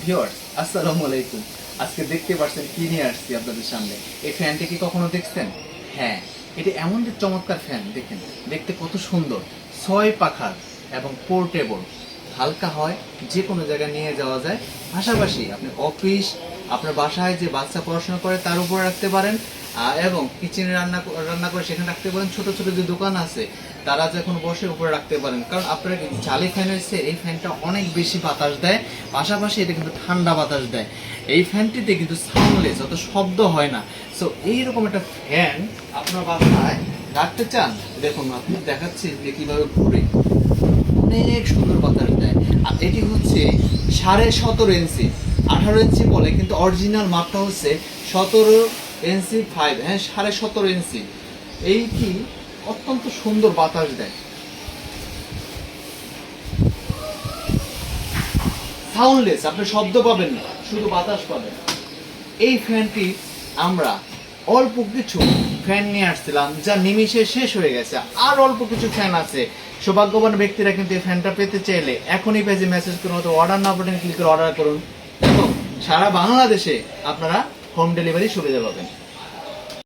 Viewers আসসালামু আলাইকুম। আজকে দেখতে পাচ্ছেন কি নিয়ে আসছি আপনাদের সামনে। এই ফ্যানটি কি কখনো দেখছেন? হ্যাঁ, এটি এমন এক চমৎকার ফ্যান, দেখেন দেখতে কত সুন্দর, 6 পাখার এবং পোর্টেবল, হালকা হয়, যে কোনো জায়গায় নিয়ে যাওয়া যায়। পাশাপাশি আপনি অফিস, আপনার বাসায় যে বাচ্চা পড়াশোনা করে তার উপরে রাখতে পারেন, এবং কিচেনে রান্না করে সেখানে রাখতে পারেন। ছোট ছোট যে দোকান আছে তারা যখন বসে উপরে রাখতে পারেন, কারণ আপনারা কিন্তু চালি ফ্যান হচ্ছে, এই ফ্যানটা অনেক বেশি বাতাস দেয়, পাশাপাশি এটা কিন্তু ঠান্ডা বাতাস দেয়। এই ফ্যানটিতে কিন্তু সাউন্ডলেস, অত শব্দ হয় না। সো এইরকম একটা ফ্যান আপনার বাসায় রাখতে চান, দেখুন আপনি দেখাচ্ছি যে কিভাবে ঘুরে অনেক সুন্দর বাতাস দেয়। আর এটি হচ্ছে 17.5 ইঞ্চি, 18 ইঞ্চি বলে, কিন্তু অরিজিনাল মাপটা হচ্ছে 17 ইঞ্চি 5, হ্যাঁ 17.5 ইঞ্চি। এইটি অত্যন্ত সুন্দর বাতাস দেয়, সাউন্ডলেস, আপনি শব্দ পাবেন না, শুধু বাতাস পাবেন। এই ফ্যানটি আমরা অল্প কিছু ফ্যান নিয়ে আসছিলাম, যা নিমিষে শেষ হয়ে গেছে। আর অল্প কিছু ফ্যান আছে। সৌভাগ্যবান ব্যক্তিরা কিন্তু এই ফ্যানটা পেতে চাইলে এখনই পেজে মেসেজ করুন, অথবা অর্ডার নাও বাটনে ক্লিক করে অর্ডার করুন, এবং সারা বাংলাদেশে আপনারা হোম ডেলিভারি সুবিধা পাবেন।